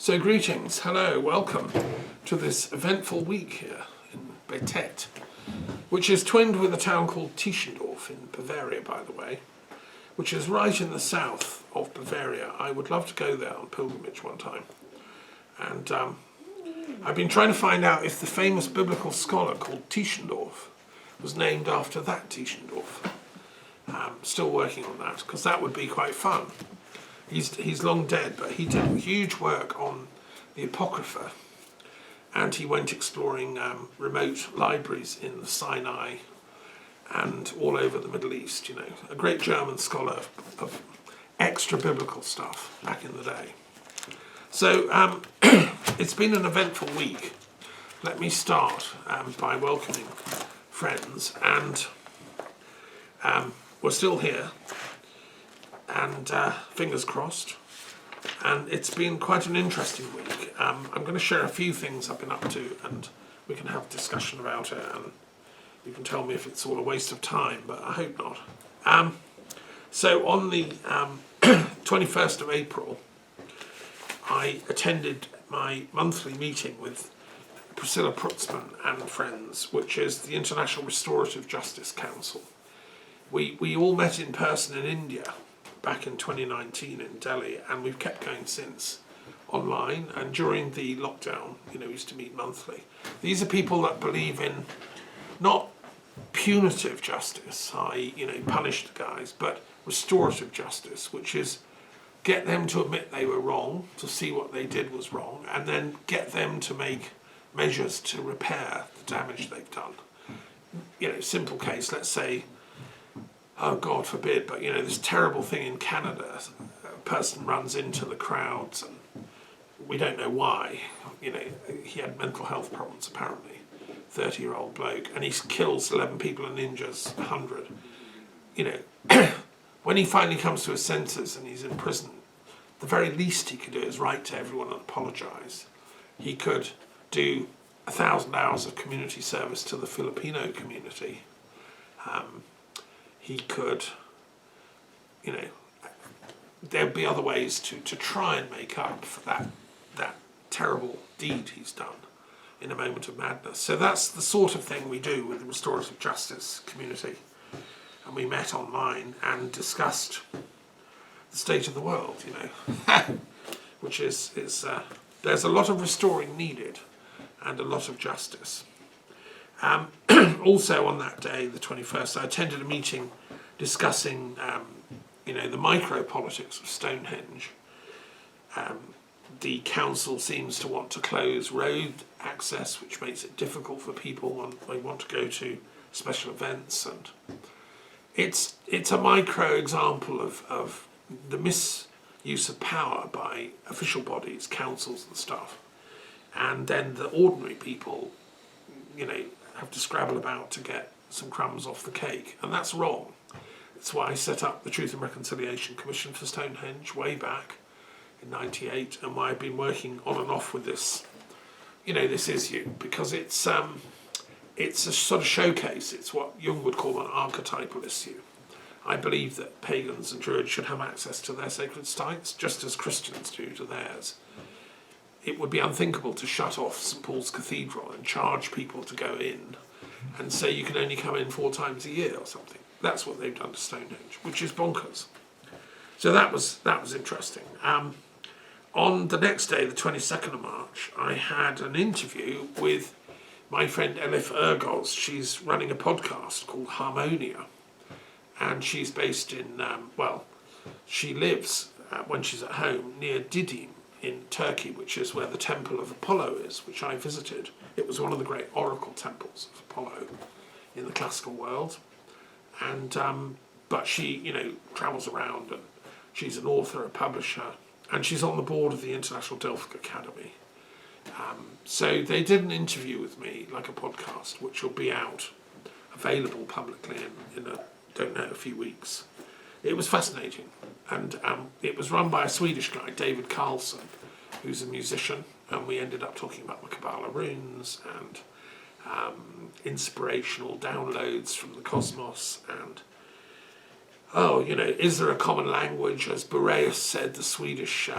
So greetings, hello, welcome to this eventful week here in Betet, which is twinned with a town called Tischendorf in Bavaria, by the way, which is right in the south of Bavaria. I would love to go there on pilgrimage one time. And I've been trying to find out if the famous biblical scholar called Tischendorf was named after that Tischendorf. Still working on that, because that would be quite fun. He's long dead, but he did huge work on the Apocrypha, and he went exploring remote libraries in the Sinai and all over the Middle East, you know. A great German scholar of extra biblical stuff back in the day. So it's been an eventful week. Let me start by welcoming friends, and we're still here, and fingers crossed, and it's been quite an interesting week. I'm going to share a few things I've been up to, and we can have a discussion about it, and you can tell me if it's all a waste of time, but I hope not. So on the 21st of April, I attended my monthly meeting with Priscilla Prutzman and friends, which is the International Restorative Justice Council. We all met in person in India back in 2019 in Delhi, and we've kept going since online, and during the lockdown, you know, we used to meet monthly. These are people that believe in not punitive justice, i.e., you know, punish the guys, but restorative justice, which is get them to admit they were wrong, to see what they did was wrong, and then get them to make measures to repair the damage they've done. You know, simple case, let's say, oh God forbid, but you know, this terrible thing in Canada, a person runs into the crowds and we don't know why, you know, he had mental health problems apparently, 30-year-old bloke, and he kills 11 people and injures 100. You know, when he finally comes to his senses and he's in prison, the very least he could do is write to everyone and apologise. He could do 1,000 hours of community service to the Filipino community. He could, you know, there'd be other ways to try and make up for that terrible deed he's done in a moment of madness. So that's the sort of thing we do with the restorative justice community. And we met online and discussed the state of the world, you know, which is there's a lot of restoring needed and a lot of justice. Also on that day, the 21st, I attended a meeting discussing, you know, the micro-politics of Stonehenge. The council seems to want to close road access, which makes it difficult for people when they want to go to special events, and it's a micro example of the misuse of power by official bodies, councils and stuff, and then the ordinary people, you know, have to scrabble about to get some crumbs off the cake, and that's wrong. That's why I set up the Truth and Reconciliation Commission for Stonehenge way back in '98, and why I've been working on and off with this, you know, this issue, because it's a sort of showcase. It's what Jung would call an archetypal issue. I believe that pagans and Druids should have access to their sacred sites, just as Christians do to theirs. It would be unthinkable to shut off St Paul's Cathedral and charge people to go in and say you can only come in 4 times a year or something. That's what they've done to Stonehenge, which is bonkers. So that was interesting. On the next day, the 22nd of March, I had an interview with my friend Elif Ergoz. She's running a podcast called Harmonia, and she's based in, she lives, when she's at home, near Didim in Turkey, which is where the Temple of Apollo is, which I visited. It was one of the great oracle temples of Apollo in the classical world. And but she, you know, travels around, and she's an author, a publisher, and she's on the board of the International Delphic Academy. So they did an interview with me, like a podcast, which will be out, available publicly in a few weeks. It was fascinating, and it was run by a Swedish guy, David Carlson, who's a musician, and we ended up talking about the Kabbalah runes and inspirational downloads from the cosmos, and is there a common language? As Boreas said, the Swedish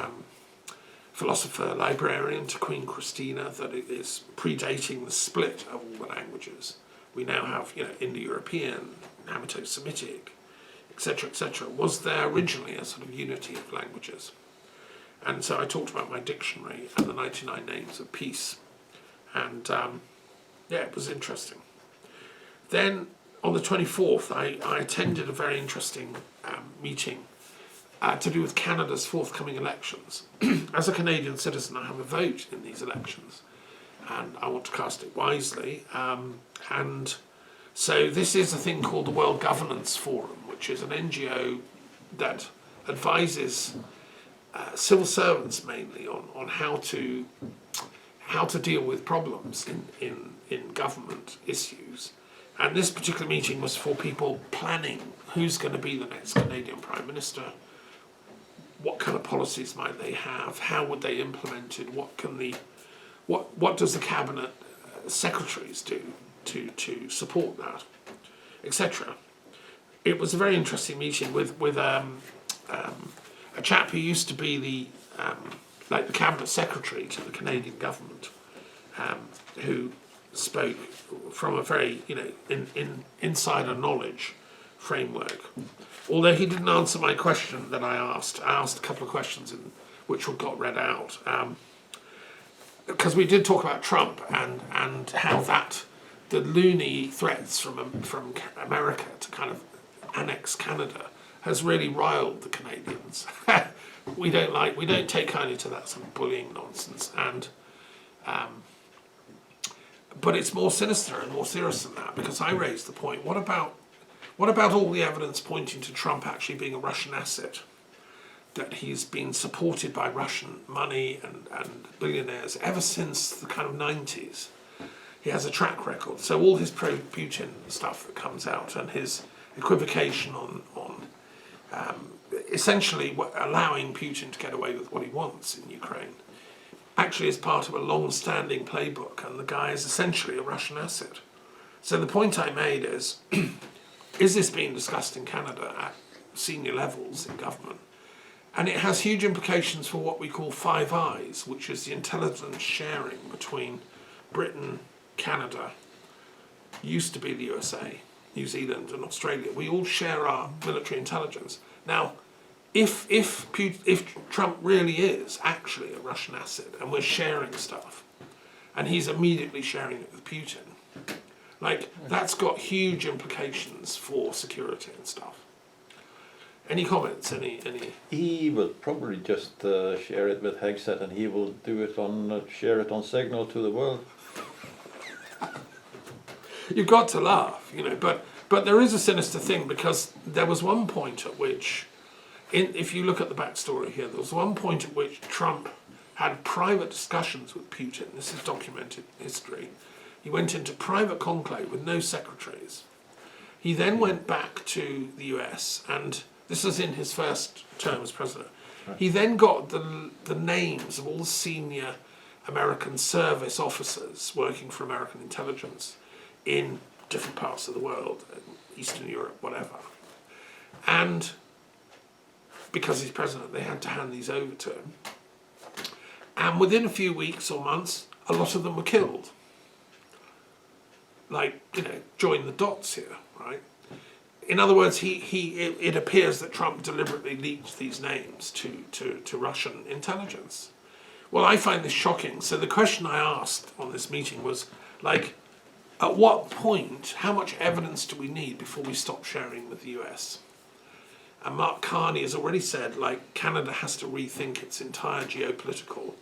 philosopher, librarian to Queen Christina, that it is predating the split of all the languages. We now have, Indo-European, Hamitic-Semitic, etc., was there originally a sort of unity of languages. And so I talked about my dictionary and the 99 names of peace. And it was interesting. Then on the 24th, I attended a very interesting meeting to do with Canada's forthcoming elections. As a Canadian citizen, I have a vote in these elections, and I want to cast it wisely. And so this is a thing called the World Governance Forum, which is an NGO that advises civil servants mainly on how to deal with problems in government issues. And this particular meeting was for people planning who's going to be the next Canadian Prime Minister, what kind of policies might they have, how would they implement it, what does the cabinet secretaries do to support that, etc. It was a very interesting meeting with a chap who used to be the cabinet secretary to the Canadian government, who spoke from a very insider knowledge framework. Although he didn't answer my question that I asked a couple of questions which got read out, because we did talk about Trump and how the loony threats from America to kind of annex Canada has really riled the Canadians. we don't take kindly to that sort of bullying nonsense, and but it's more sinister and more serious than that, because I raised the point, what about all the evidence pointing to Trump actually being a Russian asset, that he's been supported by Russian money and billionaires ever since the kind of 90s. He has a track record. So all his pro-Putin stuff that comes out and his equivocation on essentially allowing Putin to get away with what he wants in Ukraine actually is part of a long-standing playbook, and the guy is essentially a Russian asset. So the point I made is this being discussed in Canada at senior levels in government? And it has huge implications for what we call Five Eyes, which is the intelligence sharing between Britain, Canada, used to be the USA, New Zealand and Australia. We all share our military intelligence. Now, if Trump really is actually a Russian asset and we're sharing stuff, and he's immediately sharing it with Putin, that's got huge implications for security and stuff. Any comments? Any? He will probably just share it with Hegseth, and he will do it share it on Signal to the world. You've got to laugh, but there is a sinister thing, because there was one point at which, if you look at the backstory here, there was one point at which Trump had private discussions with Putin. This is documented history. He went into private conclave with no secretaries. He then went back to the US, and this was in his first term as president. Right. He then got the names of all the senior American service officers working for American intelligence in different parts of the world, Eastern Europe, whatever. And because he's president, they had to hand these over to him. And within a few weeks or months, a lot of them were killed. Join the dots here, right? In other words, it appears that Trump deliberately leaked these names to Russian intelligence. Well, I find this shocking. So the question I asked on this meeting was, at what point, how much evidence do we need before we stop sharing with the US? And Mark Carney has already said, Canada has to rethink its entire geopolitical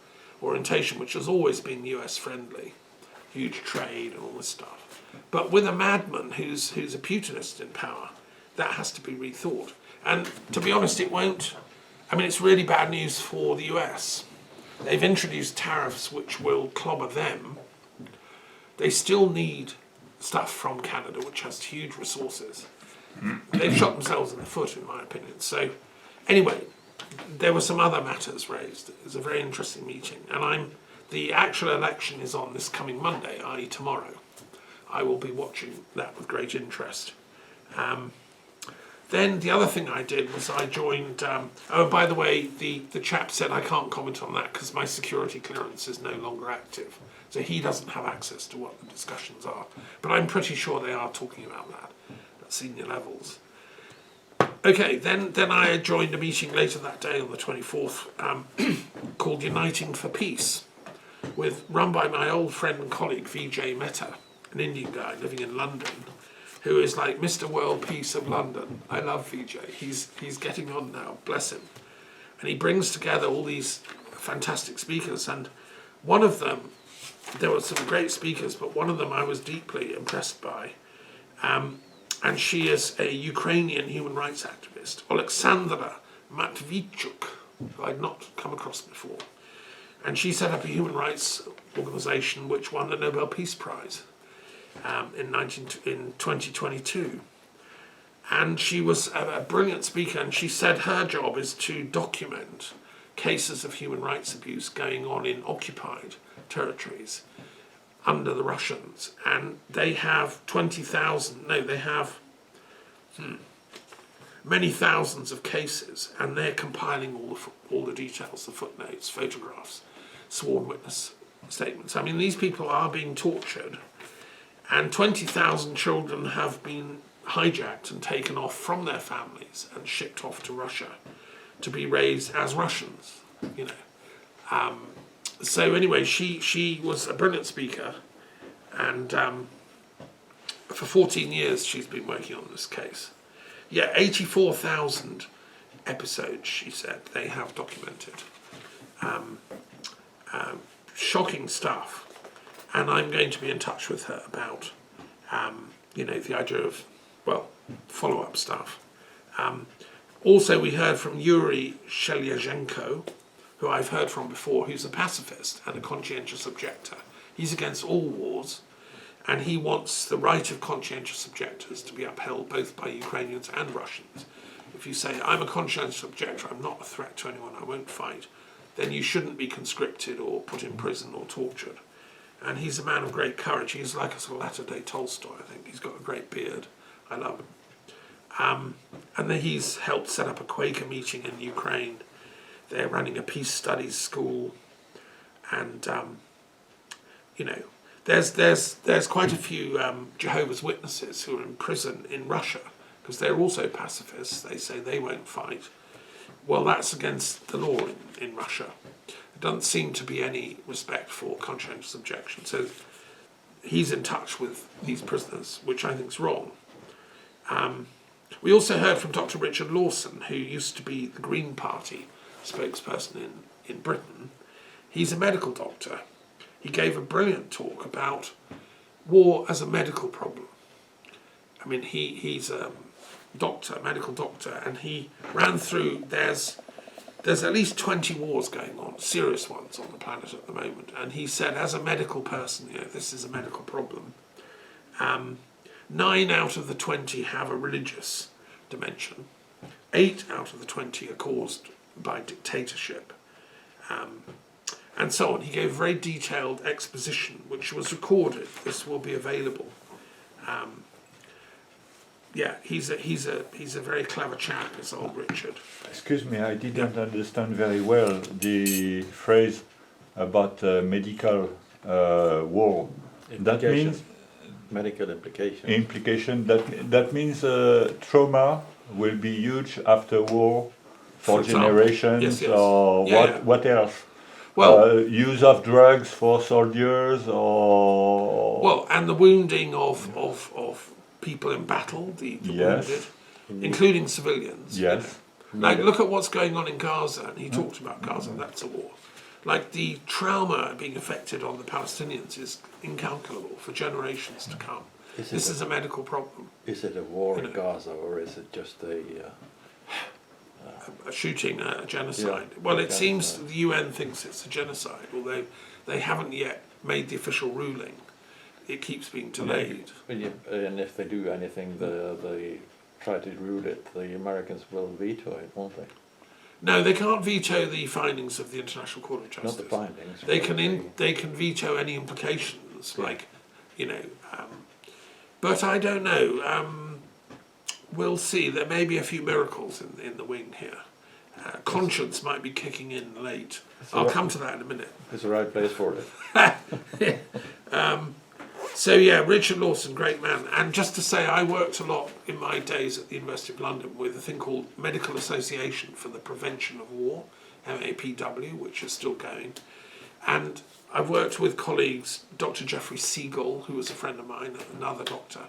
orientation, which has always been US friendly, huge trade and all this stuff. But with a madman who's a Putinist in power, that has to be rethought. And to be honest, it won't. It's really bad news for the US. They've introduced tariffs which will clobber them. They still need stuff from Canada, which has huge resources. They've shot themselves in the foot, in my opinion. So, anyway, there were some other matters raised. It was a very interesting meeting. And the actual election is on this coming Monday, i.e. tomorrow. I will be watching that with great interest. Then the other thing I did was I joined. Oh, by the way, the chap said I can't comment on that because my security clearance is no longer active, so he doesn't have access to what the discussions are. But I'm pretty sure they are talking about that at senior levels. Okay, then I joined a meeting later that day on the 24th called Uniting for Peace, run by my old friend and colleague Vijay Mehta, an Indian guy living in London, who is like Mr. World Peace of London. I love Vijay. He's getting on now, bless him. And he brings together all these fantastic speakers, and one of them, there were some great speakers, but one of them I was deeply impressed by. And she is a Ukrainian human rights activist, Oleksandra Matvichuk, who I'd not come across before. And she set up a human rights organisation which won the Nobel Peace Prize in 2022. And she was a brilliant speaker, and she said her job is to document cases of human rights abuse going on in occupied territories under the Russians, and they have 20,000, no, they have many thousands of cases, and they're compiling all the details, the footnotes, photographs, sworn witness statements. I mean, these people are being tortured, and 20,000 children have been hijacked and taken off from their families and shipped off to Russia to be raised as Russians, you know. So anyway, she was a brilliant speaker, and for 14 years she's been working on this case. Yeah, 84,000 episodes, she said, they have documented. Shocking stuff. And I'm going to be in touch with her about, you know, the idea of, well, follow-up stuff. Also, we heard from Yuri Shelyazhenko, who I've heard from before, who's a pacifist and a conscientious objector. He's against all wars, and he wants the right of conscientious objectors to be upheld both by Ukrainians and Russians. If you say, I'm a conscientious objector, I'm not a threat to anyone, I won't fight, then you shouldn't be conscripted or put in prison or tortured. And he's a man of great courage. He's like a sort of latter-day Tolstoy, I think. He's got a great beard. I love him. And then he's helped set up a Quaker meeting in Ukraine. They're running a peace studies school, and you know, there's quite a few Jehovah's Witnesses who are in prison in Russia because they're also pacifists. They say they won't fight. Well, that's against the law in Russia. There doesn't seem to be any respect for conscientious objection. So he's in touch with these prisoners, which I think is wrong. We also heard from Dr. Richard Lawson, who used to be the Green Party spokesperson in Britain. He's a medical doctor. He gave a brilliant talk about war as a medical problem. I mean, he's a doctor, medical doctor, and he ran through, there's at least 20 wars going on, serious ones on the planet at the moment, and he said, as a medical person, you know, this is a medical problem. 9 out of the 20 have a religious dimension. 8 out of the 20 are caused by dictatorship, and so on. He gave very detailed exposition, which was recorded. This will be available. Yeah, he's a very clever chap, this old Richard. Excuse me, I didn't understand very well the phrase about medical war. That means medical implication. That means trauma will be huge after war for generations. Yes. Or what else? Well, use of drugs for soldiers, or well, and the wounding of people in battle, the wounded, including civilians. Yes. You know. Like, look at what's going on in Gaza, and he talked about Gaza, that's a war. Like, the trauma being affected on the Palestinians is incalculable for generations to come. This is a medical problem. Is it a war in Gaza, or is it just a shooting, a genocide? Yeah, well, it seems the UN thinks it's a genocide, although they haven't yet made the official ruling. It keeps being delayed. And if they do anything, they try to rule it, the Americans will veto it, won't they? No, they can't veto the findings of the International Court of Justice. Not the findings. They can veto any implications, like, you know. But I don't know. we'll see. There may be a few miracles in the wing here. Conscience might be kicking in late. I'll come to that in a minute. It's the right place for it. So yeah, Richard Lawson, great man. And just to say, I worked a lot in my days at the University of London with a thing called Medical Association for the Prevention of War, MAPW, which is still going. And I've worked with colleagues, Dr. Geoffrey Siegel, who was a friend of mine, another doctor.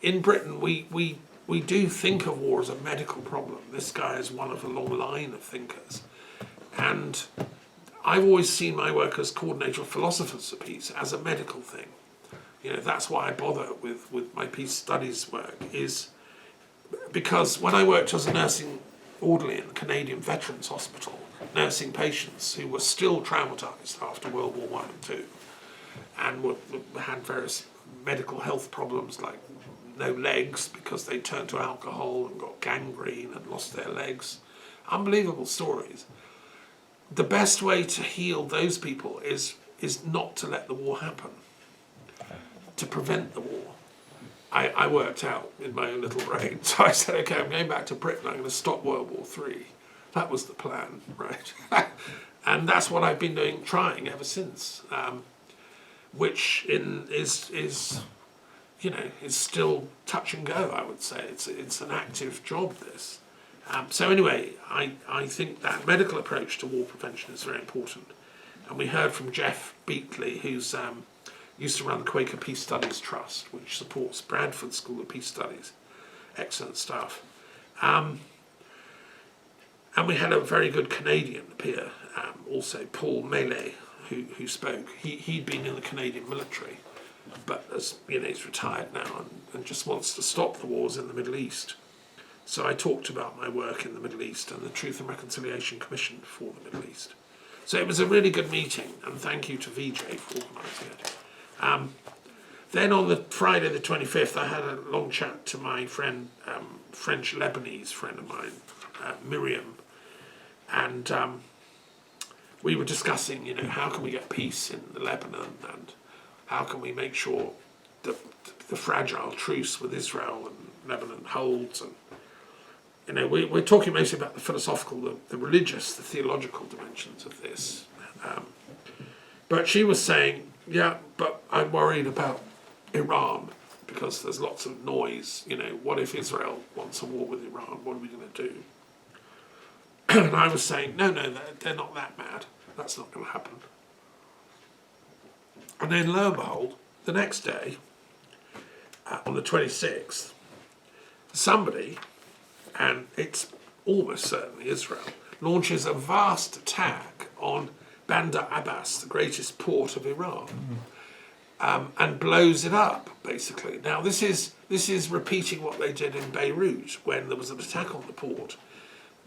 In Britain, we do think of war as a medical problem. This guy is one of a long line of thinkers. And I've always seen my work as coordinator of philosophers of peace as a medical thing. You know, that's why I bother with my peace studies work, is because when I worked as a nursing orderly in the Canadian Veterans Hospital, nursing patients who were still traumatised after World War I and II, and had various medical health problems like no legs because they turned to alcohol and got gangrene and lost their legs. Unbelievable stories. The best way to heal those people is not to let the war happen, to prevent the war. I worked out in my own little brain, so I said, okay, I'm going back to Britain, I'm going to stop World War III. That was the plan, right? And that's what I've been trying ever since, which is you know, is still touch and go, I would say. It's an active job, this. So anyway, I think that medical approach to war prevention is very important. And we heard from Jeff Beatley, who's used to run the Quaker Peace Studies Trust, which supports Bradford School of Peace Studies. Excellent stuff. And we had a very good Canadian peer, also Paul Melee, who spoke. He'd been in the Canadian military, but as you know, he's retired now and just wants to stop the wars in the Middle East. So I talked about my work in the Middle East and the Truth and Reconciliation Commission for the Middle East. So it was a really good meeting, and thank you to VJ for organising it. Then on the Friday the 25th, I had a long chat to my friend, French Lebanese friend of mine, Miriam, and we were discussing, you know, how can we get peace in Lebanon, and how can we make sure that the fragile truce with Israel and Lebanon holds. And you know, we're talking mostly about the philosophical, the religious, the theological dimensions of this. But she was saying, yeah, but I'm worried about Iran because there's lots of noise. You know, what if Israel wants a war with Iran? What are we going to do? And I was saying, no, they're not that mad. That's not going to happen. And then lo and behold, the next day, on the 26th, somebody, and it's almost certainly Israel, launches a vast attack on Bandar Abbas, the greatest port of Iran, and blows it up, basically. Now, this is repeating what they did in Beirut when there was an attack on the port.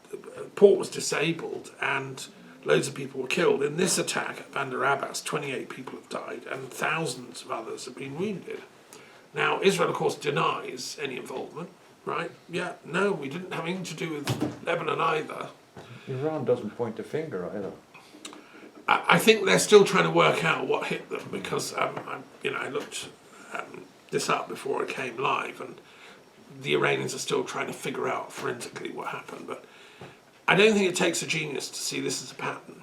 The port was disabled and loads of people were killed. In this attack at Bandar Abbas, 28 people have died and thousands of others have been wounded. Now, Israel, of course, denies any involvement, right? Yeah, no, we didn't have anything to do with Lebanon either. Iran doesn't point the finger either. I think they're still trying to work out what hit them because I looked this up before it came live, and the Iranians are still trying to figure out forensically what happened. But I don't think it takes a genius to see this as a pattern.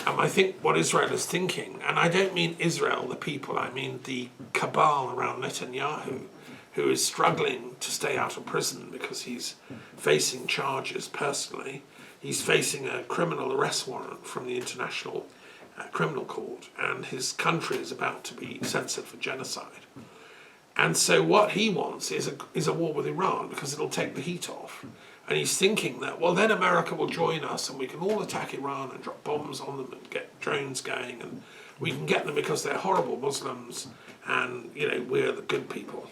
I think what Israel is thinking, and I don't mean Israel, the people, I mean the cabal around Netanyahu, who is struggling to stay out of prison because he's facing charges personally. He's facing a criminal arrest warrant from the International Criminal Court, and his country is about to be censored for genocide. And so what he wants is a war with Iran because it'll take the heat off. And he's thinking that, well, then America will join us and we can all attack Iran and drop bombs on them and get drones going, and we can get them because they're horrible Muslims and, you know, we're the good people.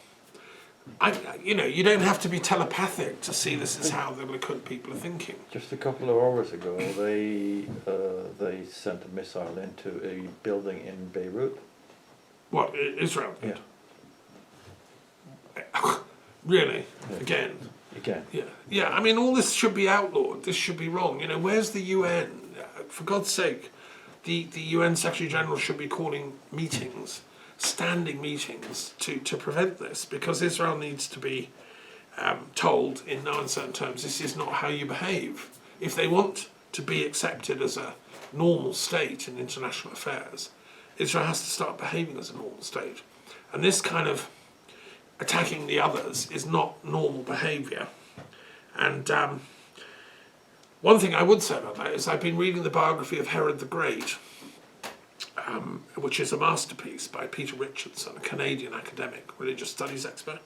You don't have to be telepathic to see this is how the Likud people are thinking. Just a couple of hours ago, they sent a missile into a building in Beirut. What, Israel did? Yeah. Really? Yeah. Again? Yeah. I mean, all this should be outlawed. This should be wrong. You know, where's the UN? For God's sake, the UN Secretary General should be calling meetings, standing meetings, to prevent this, because Israel needs to be told in no uncertain terms, this is not how you behave. If they want to be accepted as a normal state in international affairs, Israel has to start behaving as a normal state. And this kind of attacking the others is not normal behaviour. And one thing I would say about that is I've been reading the biography of Herod the Great, which is a masterpiece by Peter Richardson, a Canadian academic, religious studies expert.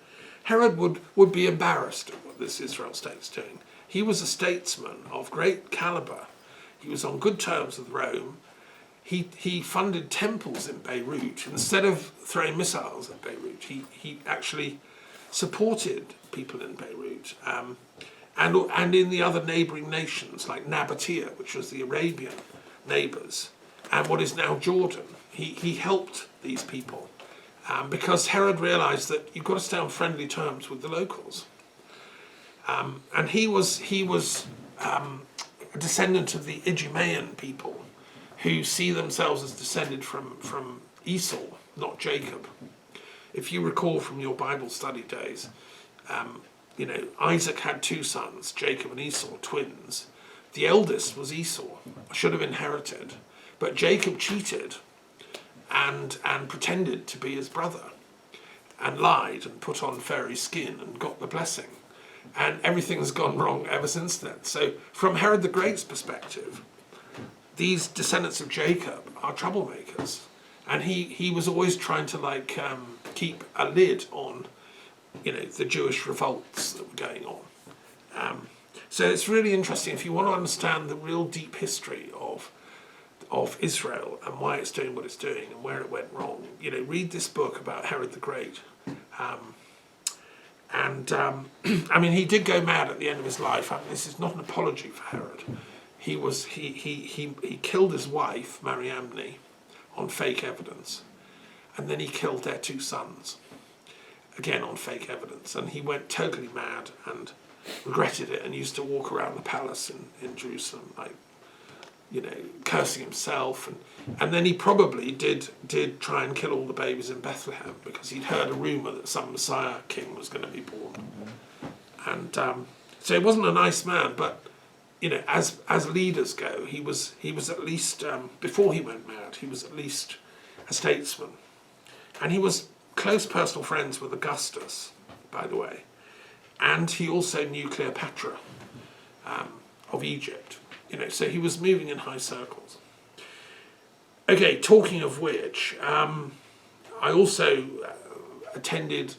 Herod would be embarrassed at what this Israel state's doing. He was a statesman of great calibre. He was on good terms with Rome. He funded temples in Beirut. Instead of throwing missiles at Beirut, he actually supported people in Beirut. And in the other neighbouring nations, like Nabatea, which was the Arabian neighbours, and what is now Jordan. He helped these people because Herod realised that you've got to stay on friendly terms with the locals. And he was a descendant of the Idumean people, who see themselves as descended from Esau, not Jacob. If you recall from your Bible study days, Isaac had two sons, Jacob and Esau, twins. The eldest was Esau, should have inherited, but Jacob cheated and pretended to be his brother and lied and put on fairy skin and got the blessing. And everything's gone wrong ever since then. So from Herod the Great's perspective, these descendants of Jacob are troublemakers. And he was always trying to keep a lid on the Jewish revolts that were going on. So it's really interesting if you want to understand the real deep history of Israel and why it's doing what it's doing and where it went wrong. Read this book about Herod the Great. He did go mad at the end of his life. This is not an apology for Herod. He killed his wife, Mariamne, on fake evidence, and then he killed their two sons, again on fake evidence, and he went totally mad and regretted it and used to walk around the palace in Jerusalem cursing himself, and then he probably did try and kill all the babies in Bethlehem because he'd heard a rumour that some Messiah king was going to be born. And so he wasn't a nice man, but as leaders go, he was at least before he went mad, he was at least a statesman, and he was close personal friends with Augustus, by the way, and he also knew Cleopatra of Egypt. So he was moving in high circles. Okay, talking of which, I also attended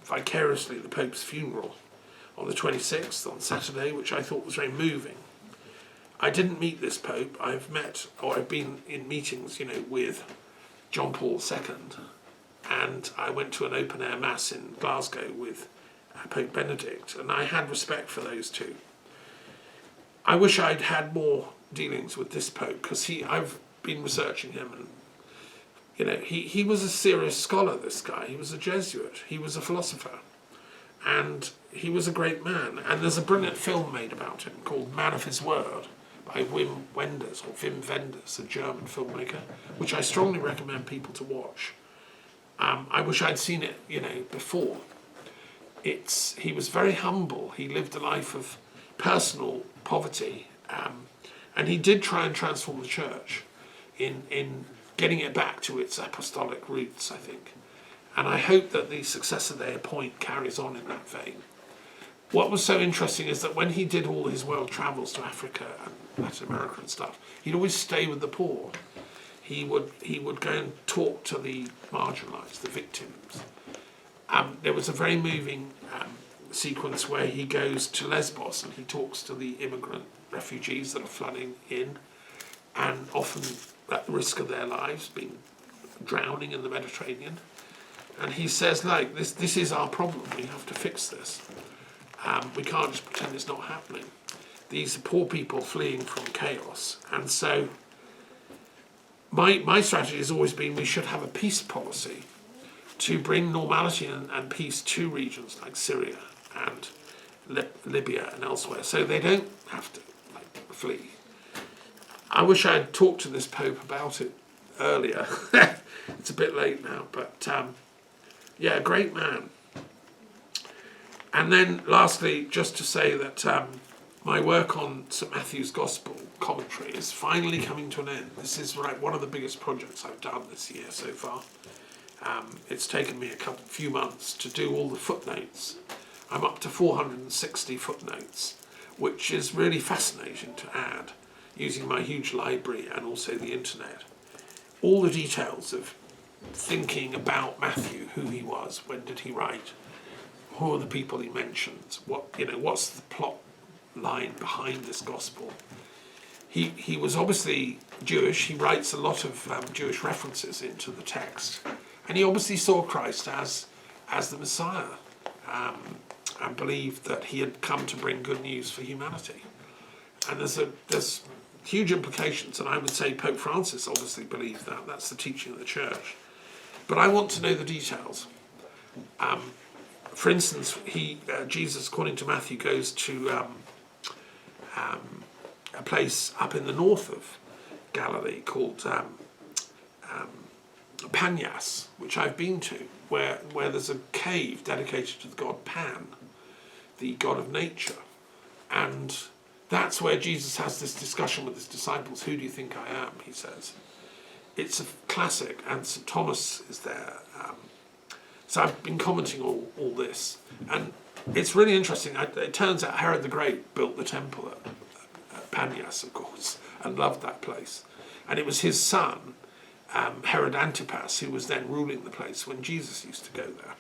vicariously the Pope's funeral on the 26th, on Saturday, which I thought was very moving. I didn't meet this Pope. I've been in meetings, with John Paul II, and I went to an open-air mass in Glasgow with Pope Benedict, and I had respect for those two. I wish I'd had more dealings with this Pope, because I've been researching him, and he was a serious scholar, this guy. He was a Jesuit, he was a philosopher, and he was a great man. And there's a brilliant film made about him called Man of His Word by Wim Wenders, a German filmmaker, which I strongly recommend people to watch. I wish I'd seen it, before. He was very humble. He lived a life of personal poverty, and he did try and transform the church in getting it back to its apostolic roots, I think. And I hope that the successor they appoint carries on in that vein. What was so interesting is that when he did all his world travels to Africa and Latin America and stuff, he'd always stay with the poor. He would go and talk to the marginalised, the victims. There was a very moving sequence where he goes to Lesbos and he talks to the immigrant refugees that are flooding in, and often at the risk of their lives, being drowning in the Mediterranean. And he says, this is our problem. We have to fix this. We can't just pretend it's not happening. These are poor people fleeing from chaos. And so my strategy has always been we should have a peace policy to bring normality and peace to regions like Syria and Libya and elsewhere, so they don't have to flee. I wish I had talked to this Pope about it earlier. It's a bit late now, but great man. And then lastly, just to say that my work on St Matthew's Gospel commentary is finally coming to an end. This is one of the biggest projects I've done this year so far. It's taken me a few months to do all the footnotes. I'm up to 460 footnotes, which is really fascinating to add, using my huge library and also the internet. All the details of thinking about Matthew, who he was, when did he write, who are the people he mentions, what's the plot line behind this gospel. He was obviously Jewish. He writes a lot of Jewish references into the text, and he obviously saw Christ as the Messiah, and believed that he had come to bring good news for humanity. And there's huge implications, and I would say Pope Francis obviously believed that. That's the teaching of the Church. But I want to know the details. For instance, Jesus, according to Matthew, goes to a place up in the north of Galilee called Panias, which I've been to, where there's a cave dedicated to the god Pan, the god of nature. And that's where Jesus has this discussion with his disciples. Who do you think I am, he says. It's a classic, and St Thomas is there. So I've been commenting on all this. And it's really interesting. It turns out Herod the Great built the temple at Panias, of course, and loved that place. And it was his son, Herod Antipas, who was then ruling the place when Jesus used to go there.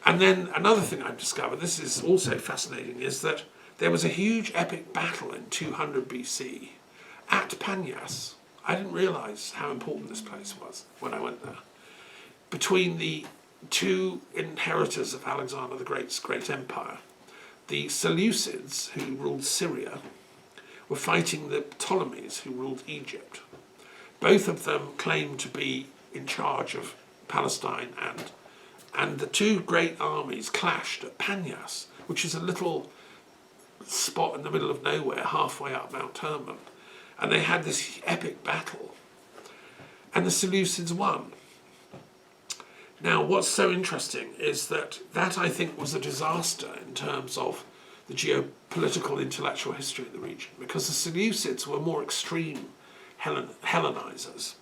And then another thing I've discovered, this is also fascinating, is that there was a huge epic battle in 200 BC at Panias. I didn't realise how important this place was when I went there. Between the two inheritors of Alexander the Great's great empire, the Seleucids, who ruled Syria, were fighting the Ptolemies, who ruled Egypt. Both of them claimed to be in charge of Palestine, and the two great armies clashed at Panias, which is a little spot in the middle of nowhere, halfway up Mount Hermon. And they had this epic battle, and the Seleucids won. Now, what's so interesting is that I think was a disaster in terms of the geopolitical intellectual history of the region, because the Seleucids were more extreme Hellenizers.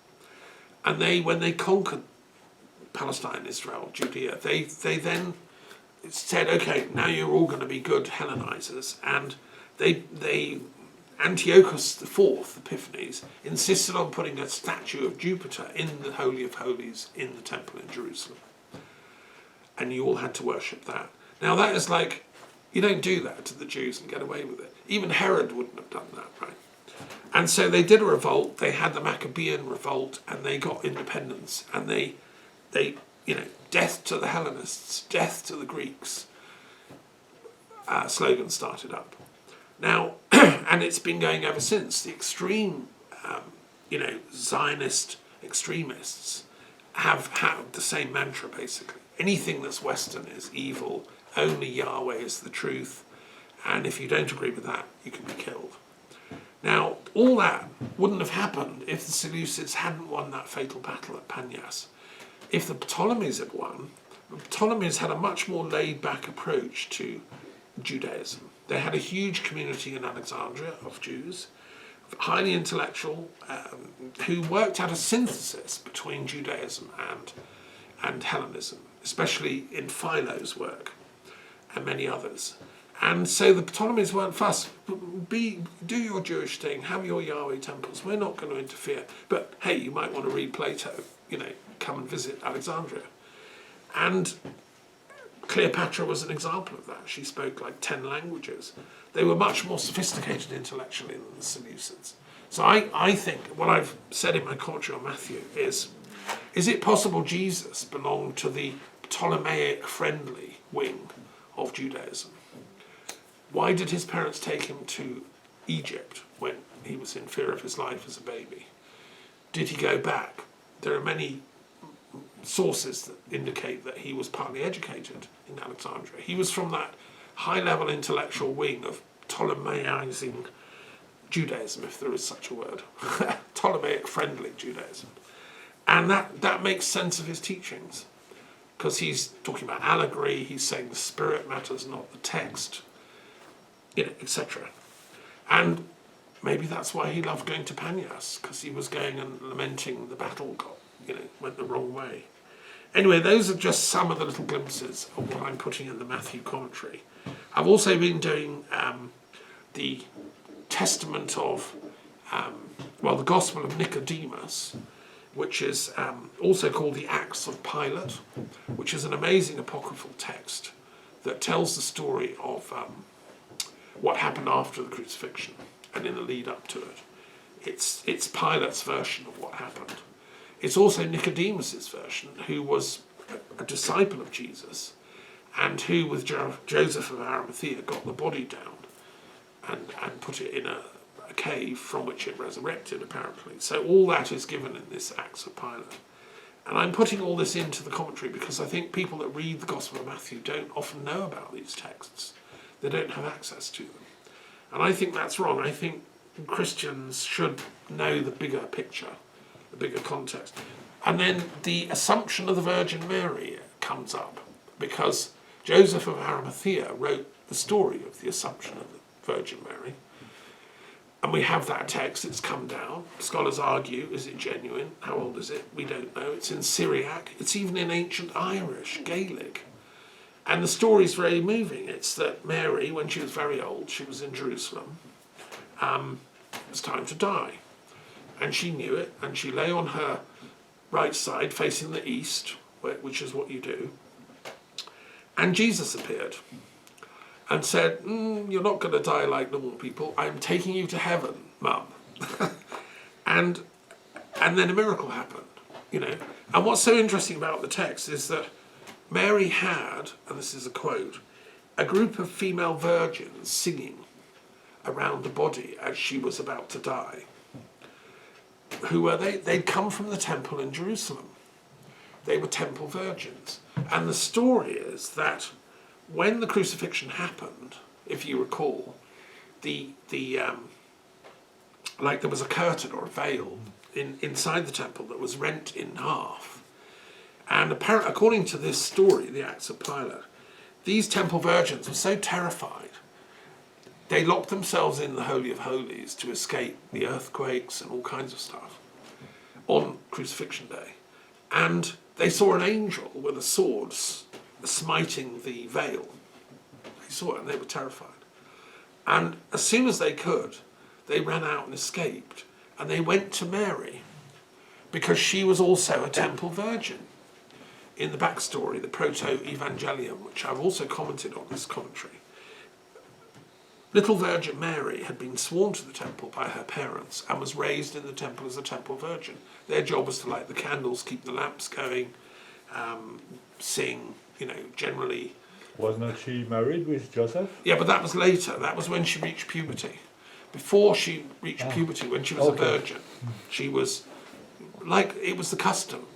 And when they conquered Palestine, Israel, Judea, they then said, okay, now you're all going to be good Hellenizers. And Antiochus IV, Epiphanes, insisted on putting a statue of Jupiter in the Holy of Holies in the temple in Jerusalem. And you all had to worship that. Now that is like, you don't do that to the Jews and get away with it. Even Herod wouldn't have done that, right? And so they did a revolt, they had the Maccabean revolt, and they got independence, and they death to the Hellenists, death to the Greeks, slogan started up. Now, and it's been going ever since. The extreme, Zionist extremists have had the same mantra, basically. Anything that's Western is evil, only Yahweh is the truth, and if you don't agree with that, you can be killed. Now, all that wouldn't have happened if the Seleucids hadn't won that fatal battle at Panias. If the Ptolemies had won, the Ptolemies had a much more laid-back approach to Judaism. They had a huge community in Alexandria of Jews, highly intellectual, who worked out a synthesis between Judaism and Hellenism, especially in Philo's work and many others. And so the Ptolemies weren't fussed. Do your Jewish thing, have your Yahweh temples. We're not going to interfere. But hey, you might want to read Plato, come and visit Alexandria. And Cleopatra was an example of that. She spoke like 10 languages. They were much more sophisticated intellectually than the Seleucids. So I think what I've said in my commentary on Matthew is it possible Jesus belonged to the Ptolemaic-friendly wing of Judaism? Why did his parents take him to Egypt when he was in fear of his life as a baby? Did he go back? There are many sources that indicate that he was partly educated in Alexandria. He was from that high-level intellectual wing of Ptolemaizing Judaism, if there is such a word. Ptolemaic-friendly Judaism. And that makes sense of his teachings. because he's talking about allegory, he's saying the spirit matters, not the text, etc. And maybe that's why he loved going to Panias, because he was going and lamenting the battle went the wrong way. Anyway, those are just some of the little glimpses of what I'm putting in the Matthew commentary. I've also been doing the Testament of, the Gospel of Nicodemus, which is also called the Acts of Pilate, which is an amazing apocryphal text that tells the story of what happened after the crucifixion and in the lead up to it. It's Pilate's version of what happened. It's also Nicodemus's version, who was a disciple of Jesus, and who, with Joseph of Arimathea, got the body down and put it in a cave from which it resurrected, apparently. So all that is given in this Acts of Pilate. And I'm putting all this into the commentary because I think people that read the Gospel of Matthew don't often know about these texts. They don't have access to them. And I think that's wrong. I think Christians should know the bigger picture, the bigger context. And then the Assumption of the Virgin Mary comes up because Joseph of Arimathea wrote the story of the Assumption of the Virgin Mary. And we have that text, it's come down. Scholars argue, is it genuine? How old is it? We don't know. It's in Syriac. It's even in ancient Irish, Gaelic. And the story's very moving. It's that Mary, when she was very old, she was in Jerusalem. It was time to die. And she knew it, and she lay on her right side, facing the east, which is what you do. And Jesus appeared and said, you're not going to die like normal people. I'm taking you to heaven, Mum. and then a miracle happened, And what's so interesting about the text is that Mary had, and this is a quote, a group of female virgins singing around the body as she was about to die. Who were they? They'd come from the temple in Jerusalem. They were temple virgins. And the story is that when the crucifixion happened, if you recall, there was a curtain or a veil inside the temple that was rent in half. And apparently, according to this story, the Acts of Pilate, these temple virgins were so terrified, they locked themselves in the Holy of Holies to escape the earthquakes and all kinds of stuff on Crucifixion Day. And they saw an angel with a sword smiting the veil. They saw it and they were terrified. And as soon as they could, they ran out and escaped. And they went to Mary because she was also a temple virgin. In the backstory, the Proto-Evangelium, which I've also commented on this commentary, little Virgin Mary had been sworn to the temple by her parents and was raised in the temple as a temple virgin. Their job was to light the candles, keep the lamps going, sing, generally. Was not she married with Joseph? Yeah, but that was later. That was when she reached puberty. Before she reached puberty, when she was a virgin, she was, it was the custom.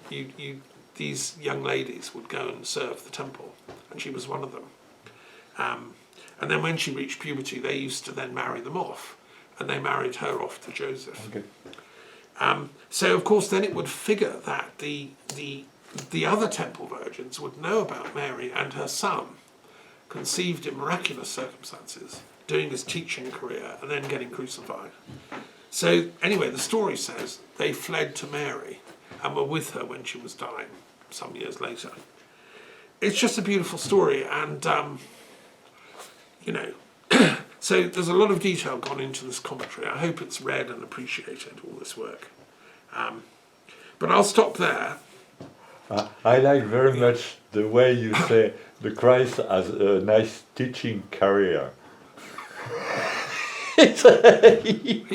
These young ladies would go and serve the temple, and she was one of them. And then when she reached puberty, they used to then marry them off, and they married her off to Joseph. Okay. So of course then it would figure that the other temple virgins would know about Mary and her son, conceived in miraculous circumstances, doing his teaching career and then getting crucified. So anyway, the story says they fled to Mary and were with her when she was dying some years later. It's just a beautiful story, and so there's a lot of detail gone into this commentary. I hope it's read and appreciated, all this work. But I'll stop there. I like very much the way you say the Christ has a nice teaching career. He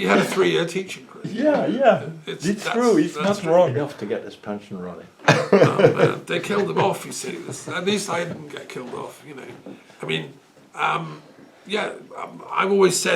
had a 3-year teaching career. Yeah. It's true. It's not wrong. Enough to get his pension running. Oh, man. They killed him off, you see. At least I didn't get killed off, I mean, I've always said